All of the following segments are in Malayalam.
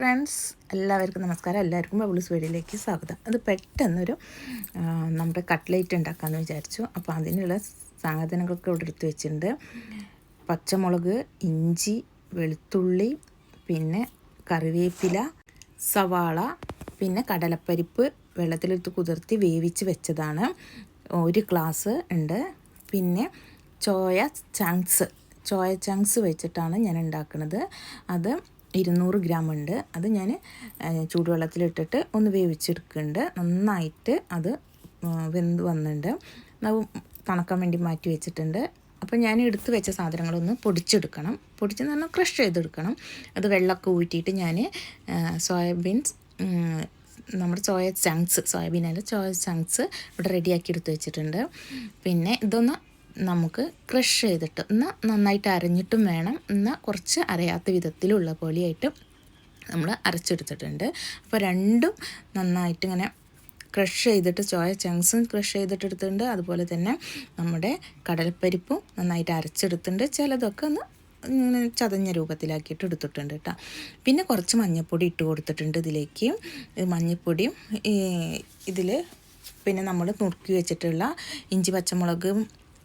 ഫ്രണ്ട്സ് എല്ലാവർക്കും നമസ്കാരം. എല്ലാവർക്കും ബബിൾസ് വീഡിയോയിലേക്ക് സ്വാഗതം. അത് പെട്ടെന്നൊരു നമ്മുടെ കട്ട്ലേറ്റ് ഉണ്ടാക്കാമെന്ന് വിചാരിച്ചു. അപ്പോൾ അതിനുള്ള സാധനങ്ങളൊക്കെ ഇവിടെ എടുത്ത് വെച്ചിട്ടുണ്ട്. പച്ചമുളക്, ഇഞ്ചി, വെളുത്തുള്ളി, പിന്നെ കറിവേപ്പില, സവാള, പിന്നെ കടലപ്പരിപ്പ് വെള്ളത്തിലെടുത്ത് കുതിർത്തി വേവിച്ച് വെച്ചതാണ്. 1 ഗ്ലാസ് ഉണ്ട്. പിന്നെ ചോയ ചങ്ക്സ് വെച്ചിട്ടാണ് ഞാൻ ഉണ്ടാക്കുന്നത്. അത് 200 ഗ്രാം ഉണ്ട്. അത് ഞാൻ ചൂടുവെള്ളത്തിലിട്ടിട്ട് ഒന്ന് വേവിച്ചെടുക്കുന്നുണ്ട്. നന്നായിട്ട് അത് വെന്ത് വന്നിട്ടുണ്ട്. അത് തണുക്കാൻ വേണ്ടി മാറ്റി വെച്ചിട്ടുണ്ട്. അപ്പോൾ ഞാൻ എടുത്ത് വെച്ച സാധനങ്ങളൊന്ന് പൊടിച്ചെടുക്കണം. പൊടിച്ചെന്ന് പറഞ്ഞാൽ ക്രഷ് ചെയ്തെടുക്കണം. അത് വെള്ളമൊക്കെ ഊറ്റിയിട്ട് ഞാൻ നമ്മുടെ സോയാബീനല്ല ചോയ ചങ്ക്സ് ഇവിടെ റെഡിയാക്കി എടുത്ത് വെച്ചിട്ടുണ്ട്. പിന്നെ ഇതൊന്ന് നമുക്ക് ക്രഷ് ചെയ്തിട്ട് എന്നാൽ നന്നായിട്ട് അരഞ്ഞിട്ടും വേണം, എന്നാൽ കുറച്ച് അരയാത്ത വിധത്തിലുള്ള പോലെയായിട്ട് നമ്മൾ അരച്ചെടുത്തിട്ടുണ്ട്. അപ്പോൾ രണ്ടും നന്നായിട്ട് ഇങ്ങനെ ക്രഷ് ചെയ്തിട്ട് ചോയ ചങ്ക്സും ക്രഷ് ചെയ്തിട്ട് എടുത്തിട്ടുണ്ട്. അതുപോലെ തന്നെ നമ്മുടെ കടലപ്പരിപ്പും നന്നായിട്ട് അരച്ചെടുത്തിട്ടുണ്ട്. ചിലതൊക്കെ ഒന്ന് ചതഞ്ഞ രൂപത്തിലാക്കിയിട്ട് എടുത്തിട്ടുണ്ട് കേട്ടോ. പിന്നെ കുറച്ച് മഞ്ഞൾപ്പൊടി ഇട്ട് കൊടുത്തിട്ടുണ്ട് ഇതിലേക്ക്. മഞ്ഞൾപ്പൊടിയും ഇതിൽ പിന്നെ നമ്മൾ നുറുക്കി വെച്ചിട്ടുള്ള ഇഞ്ചി, പച്ചമുളക്,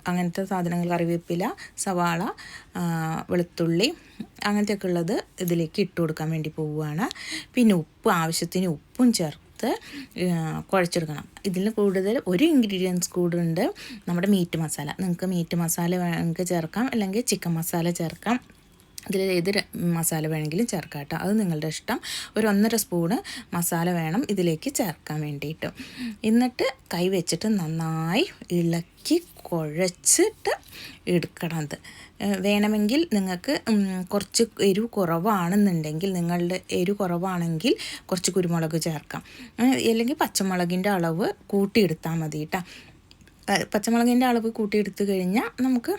അങ്ങനത്തെ സാധനങ്ങൾ, കറിവേപ്പില, സവാള, വെളുത്തുള്ളി അങ്ങനത്തെയൊക്കെ ഉള്ളത് ഇതിലേക്ക് ഇട്ട് കൊടുക്കാൻ വേണ്ടി പോവുകയാണ്. പിന്നെ ആവശ്യത്തിന് ഉപ്പും ചേർത്ത് കുഴച്ചെടുക്കണം. ഇതിൽ കൂടുതൽ ഒരു ഇൻഗ്രീഡിയൻസ് കൂടുണ്ട്, നമ്മുടെ മീറ്റ് മസാല. നിങ്ങൾക്ക് മീറ്റ് മസാല വേണമെങ്കിൽ ചേർക്കാം, അല്ലെങ്കിൽ ചിക്കൻ മസാല ചേർക്കാം. ഇതിൽ ഏത് മസാല വേണമെങ്കിലും ചേർക്കാം കേട്ടോ. അത് നിങ്ങളുടെ ഇഷ്ടം. ഒരു 1.5 സ്പൂണ് മസാല വേണം ഇതിലേക്ക് ചേർക്കാൻ വേണ്ടിയിട്ട്. എന്നിട്ട് കൈ വെച്ചിട്ട് നന്നായി ഇളക്കി കുഴച്ചിട്ട് എടുക്കണം. അത് വേണമെങ്കിൽ നിങ്ങൾക്ക് കുറച്ച് എരിവ് കുറവാണെന്നുണ്ടെങ്കിൽ, നിങ്ങളുടെ എരിവ് കുറവാണെങ്കിൽ കുറച്ച് കുരുമുളക് ചേർക്കാം, അല്ലെങ്കിൽ പച്ചമുളകിൻ്റെ അളവ് കൂട്ടിയെടുത്താൽ മതി കേട്ടോ. പച്ചമുളകിൻ്റെ അളവ് കൂട്ടിയെടുത്ത് കഴിഞ്ഞാൽ നമുക്ക്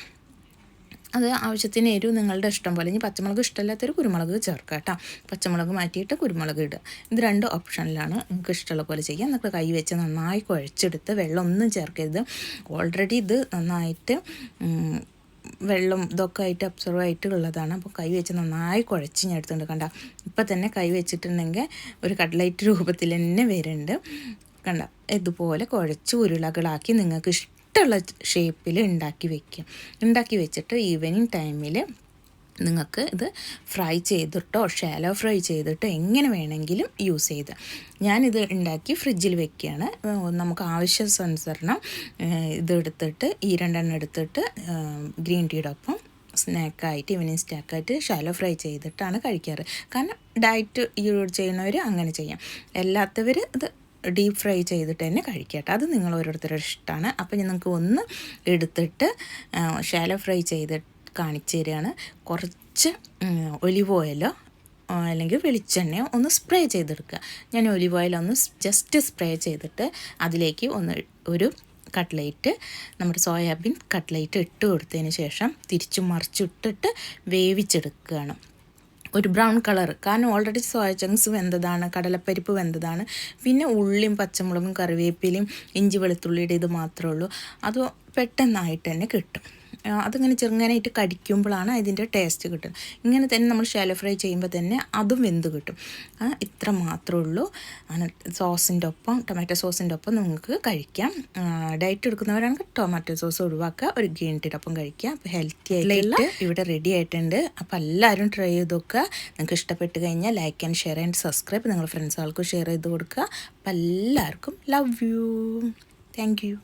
അത് ആവശ്യത്തിന് എരിവ് നിങ്ങളുടെ ഇഷ്ടം പോലെ. ഇനി പച്ചമുളക് ഇഷ്ടമില്ലാത്തൊരു കുരുമുളക് ചേർക്കുക കേട്ടോ. പച്ചമുളക് മാറ്റിയിട്ട് കുരുമുളക് ഇടുക. ഇത് 2 ഓപ്ഷനിലാണ്. നിങ്ങൾക്ക് ഇഷ്ടമുള്ള പോലെ ചെയ്യാം. നിങ്ങൾക്ക് കൈ വെച്ച് നന്നായി കുഴച്ചെടുത്ത് വെള്ളം ഒന്നും ചേർക്കരുത്. ഓൾറെഡി ഇത് നന്നായിട്ട് വെള്ളം ഇതൊക്കെ ആയിട്ട് അബ്സർവ് ആയിട്ട് ഉള്ളതാണ്. അപ്പോൾ കൈ വെച്ച് നന്നായി കുഴച്ച് ഞാൻ എടുത്തുകൊണ്ട് കണ്ട. ഇപ്പം തന്നെ കൈ വെച്ചിട്ടുണ്ടെങ്കിൽ ഒരു കട്ട്ലേറ്റ് രൂപത്തിൽ തന്നെ വരുന്നുണ്ട് കണ്ട. ഇതുപോലെ കുഴച്ച് ഉരുളകളാക്കി നിങ്ങൾക്ക് ഇഷ്ടമുള്ള ഷേപ്പിൽ ഉണ്ടാക്കി വെച്ചിട്ട് ഈവനിങ് ടൈമിൽ നിങ്ങൾക്ക് ഇത് ഫ്രൈ ചെയ്തിട്ടോ ഷാലോ ഫ്രൈ ചെയ്തിട്ടോ എങ്ങനെ വേണമെങ്കിലും യൂസ് ചെയ്ത്. ഞാനിത് ഉണ്ടാക്കി ഫ്രിഡ്ജിൽ വെക്കുകയാണ്. നമുക്ക് ആവശ്യാനുസരണം ഇത് എടുത്തിട്ട് ഈ 2 എണ്ണം എടുത്തിട്ട് ഗ്രീൻ ടീയുടെ ഒപ്പം സ്നാക്കായിട്ട്, ഈവനിങ് സ്നാക്കായിട്ട് ഷാലോ ഫ്രൈ ചെയ്തിട്ടാണ് കഴിക്കാറ്. കാരണം ഡയറ്റ് ചെയ്യുന്നവർ അങ്ങനെ ചെയ്യാം. അല്ലാത്തവർ ഇത് ഡീപ്പ് ഫ്രൈ ചെയ്തിട്ട് തന്നെ കഴിക്കട്ടെ. അത് നിങ്ങൾ ഓരോരുത്തരുടെ ഇഷ്ടമാണ്. അപ്പോൾ നിങ്ങൾക്ക് ഒന്ന് എടുത്തിട്ട് ഷാലോ ഫ്രൈ ചെയ്ത് കാണിച്ചു തരികയാണ്. കുറച്ച് ഒലിവ് ഓയിലോ അല്ലെങ്കിൽ വെളിച്ചെണ്ണയോ ഒന്ന് സ്പ്രേ ചെയ്തെടുക്കുക. ഞാൻ ഒലിവ് ഓയിലൊന്ന് ജസ്റ്റ് സ്പ്രേ ചെയ്തിട്ട് അതിലേക്ക് ഒരു കട്ട്ലേറ്റ്, നമ്മുടെ സോയാബീൻ കട്ട്ലേറ്റ് ഇട്ട് കൊടുത്തതിന് ശേഷം തിരിച്ചും മറിച്ചിട്ടിട്ട് വേവിച്ചെടുക്കുകയാണ്. ഒരു ബ്രൗൺ കളർ. കാരണം ഓൾറെഡി സോയ ചങ്ക്സ് വെന്തതാണ്, കടലപ്പരിപ്പ് വെന്തതാണ്. പിന്നെ ഉള്ളിയും പച്ചമുളകും കറിവേപ്പിലയും ഇഞ്ചി വെളുത്തുള്ളിയുടെ ഇത് മാത്രമേ ഉള്ളൂ. അത് പെട്ടെന്നായിട്ട് തന്നെ കിട്ടും. അതിങ്ങനെ ചെറുങ്ങനായിട്ട് കടിക്കുമ്പോഴാണ് അതിൻ്റെ ടേസ്റ്റ് കിട്ടുന്നത്. ഇങ്ങനെ തന്നെ നമ്മൾ ഷാലോ ഫ്രൈ ചെയ്യുമ്പോൾ തന്നെ അതും വെന്ത് കിട്ടും. ഇത്ര മാത്രമേ ഉള്ളൂ. സോസിൻ്റെ ഒപ്പം, ടൊമാറ്റോ സോസിൻ്റെ ഒപ്പം നിങ്ങൾക്ക് കഴിക്കാം. ഡയറ്റ് എടുക്കുന്നവരാണെങ്കിൽ ടൊമാറ്റോ സോസ് ഒഴിവാക്കുക, ഒരു ഗ്രീൻ ടീയുടെ ഒപ്പം കഴിക്കുക. അപ്പോൾ ഹെൽത്തി ആയിട്ടുള്ള ഇവിടെ റെഡി ആയിട്ടുണ്ട്. അപ്പോൾ എല്ലാവരും ട്രൈ ചെയ്ത് നോക്കുക. നിങ്ങൾക്ക് ഇഷ്ടപ്പെട്ട് കഴിഞ്ഞാൽ like and share and subscribe നിങ്ങളുടെ ഫ്രണ്ട്സുകൾക്കും ഷെയർ ചെയ്ത് കൊടുക്കുക. അപ്പോൾ എല്ലാവർക്കും ലവ് യു. Thank you.